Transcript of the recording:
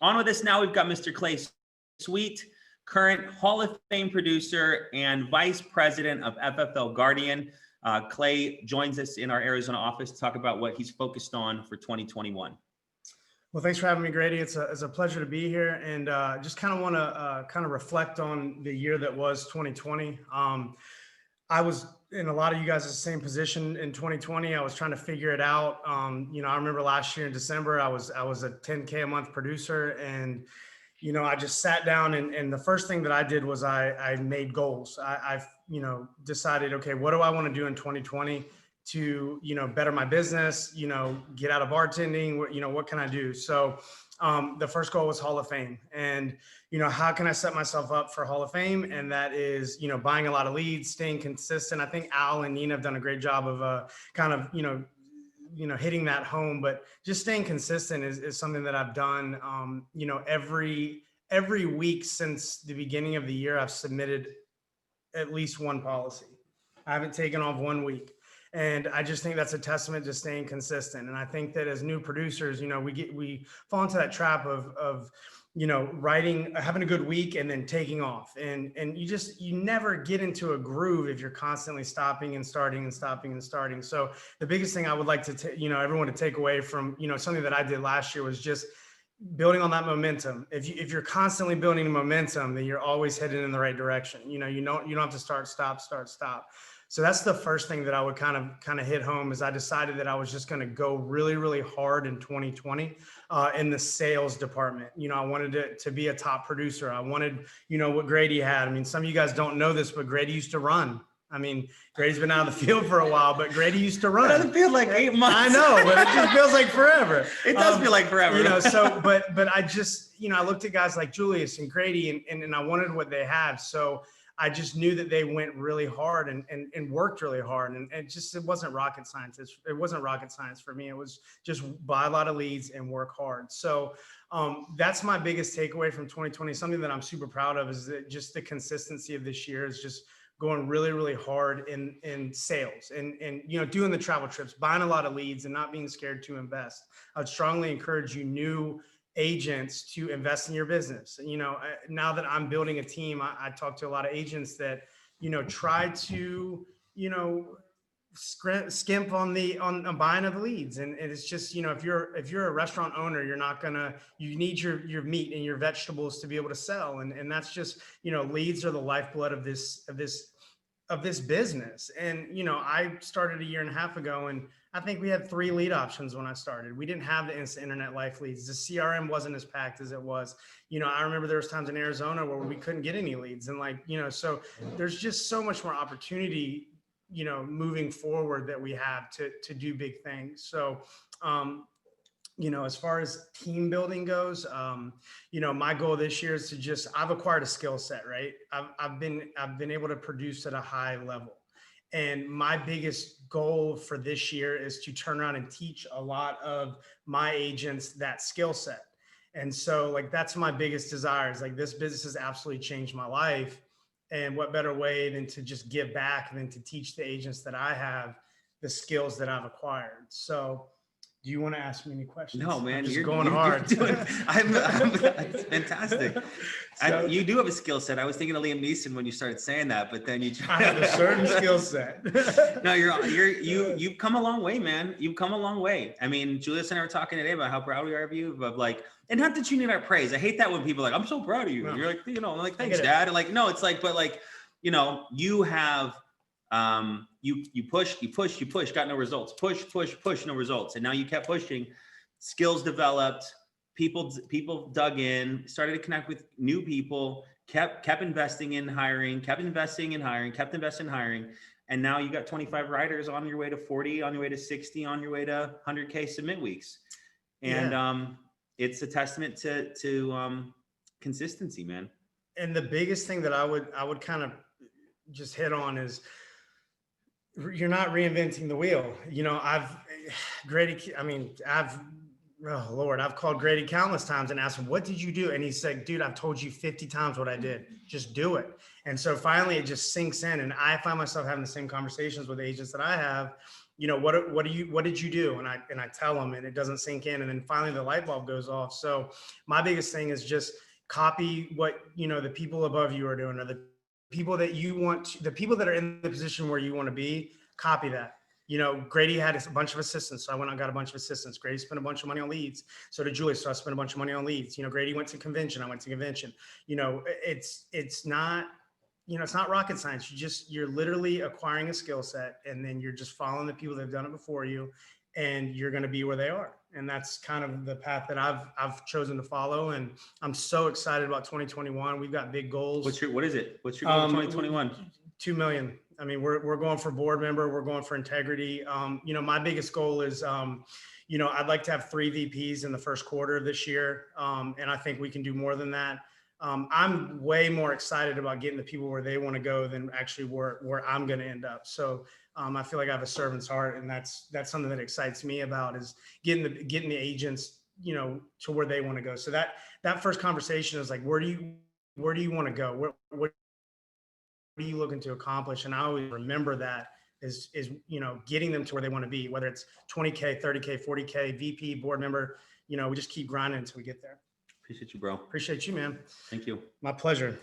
On with us now, we've got Mr. Clay Sweet, current Hall of Fame producer and Vice President of FFL Guardian. Clay joins us in our Arizona office to talk about what he's focused on for 2021. Well, thanks for having me, Grady. It's a pleasure to be here, and just kind of want to reflect on the year that was 2020. I was in a lot of you guys' same position in 2020. I was trying to figure it out. I remember last year in December, I was a 10K a month producer, and I just sat down and the first thing that I did was I made goals. I decided, okay, what do I want to do in 2020 to, better my business, get out of bartending, what can I do? So the first goal was Hall of Fame, and, how can I set myself up for Hall of Fame? And that is, buying a lot of leads, staying consistent. I think Al and Nina have done a great job of hitting that home, but just staying consistent is something that I've done. Every week since the beginning of the year, I've submitted at least one policy. I haven't taken off 1 week. And I just think that's a testament to staying consistent. And I think that as new producers, we fall into that trap of writing, having a good week and then taking off. And you never get into a groove if you're constantly stopping and starting and stopping and starting. So the biggest thing I would like to, everyone to take away from, something that I did last year was just building on that momentum. If you're constantly building momentum, then you're always headed in the right direction. You don't have to start, stop. So that's the first thing that I would kind of hit home is I decided that I was just going to go really, really hard in 2020 in the sales department. I wanted to be a top producer. I wanted, what Grady had. I mean, some of you guys don't know this, but Grady used to run. I mean, Grady's been out of the field for a while, but Grady used to run. It doesn't feel like 8 months. I know, but it just feels like forever. It does feel like forever. But I just, I looked at guys like Julius and Grady and I wanted what they had. So I just knew that they went really hard and worked really hard. And it wasn't rocket science. It wasn't rocket science for me. It was just buy a lot of leads and work hard. So that's my biggest takeaway from 2020. Something that I'm super proud of is that just the consistency of this year is just going really, really hard in sales and doing the travel trips, buying a lot of leads and not being scared to invest. I would strongly encourage you new agents to invest in your business. Now that I'm building a team, I talk to a lot of agents that, try to, skimp on buying of the leads. And it's just, if you're a restaurant owner, you need your meat and your vegetables to be able to sell. And that's just, leads are the lifeblood of this business. And, I started a year and a half ago, and I think we had 3 lead options when I started. We didn't have the instant internet life leads. The CRM wasn't as packed as it was. I remember there was times in Arizona where we couldn't get any leads. And so there's just so much more opportunity, moving forward that we have to do big things. So, as far as team building goes, my goal this year is to I've acquired a skill set, right? I've been able to produce at a high level. And my biggest goal for this year is to turn around and teach a lot of my agents that skill set. And so that's my biggest desire is this business has absolutely changed my life. And what better way than to just give back than to teach the agents that I have the skills that I've acquired. So do you want to ask me any questions? No, man, you're going hard. It's fantastic. You do have a skill set. I was thinking of Liam Neeson when you started saying that, but then I have a certain skill set. No, you've come a long way, man. You've come a long way. I mean, Julius and I were talking today about how proud we are of you, and not that you need our praise. I hate that when people are like, I'm so proud of you. No. You're like, I'm like, thanks, Dad. And no, it's you have, you push, got no results, push, no results. And now you kept pushing, skills developed, people dug in, started to connect with new people, kept investing in hiring, kept investing in hiring. And now you got 25 writers on your way to 40, on your way to 60, on your way to 100K submit weeks. And, it's a testament to consistency, man. And the biggest thing that I would kind of just hit on is you're not reinventing the wheel. I've called Grady countless times and asked him, what did you do? And he said, dude, I've told you 50 times what I did. Just do it. And so finally it just sinks in. And I find myself having the same conversations with agents that I have. what did you do? And I tell them, and it doesn't sink in. And then finally the light bulb goes off. So my biggest thing is just copy what, the people above you are doing, or the people that the people that are in the position where you want to be, copy that. Grady had a bunch of assistants. So I went and got a bunch of assistants. Grady spent a bunch of money on leads. So did Julie. So I spent a bunch of money on leads. Grady went to convention. I went to convention. It's not, it's not rocket science. You're literally acquiring a skill set, and then you're just following the people that have done it before you, and you're going to be where they are. And that's kind of the path that I've chosen to follow. And I'm so excited about 2021. We've got big goals. What is it? What's your goal for 2021? 2 million. I mean, we're going for board member. We're going for integrity. My biggest goal is, I'd like to have 3 VPs in the first quarter of this year. And I think we can do more than that. I'm way more excited about getting the people where they want to go than actually where I'm going to end up. So I feel like I have a servant's heart, and that's something that excites me about, is getting the agents, to where they want to go. So that first conversation is like, where do you want to go? What are you looking to accomplish? And I always remember that is getting them to where they want to be, whether it's 20K, 30K, 40K, VP, board member. We just keep grinding until we get there. Appreciate you, bro. Appreciate you, man. Thank you. My pleasure.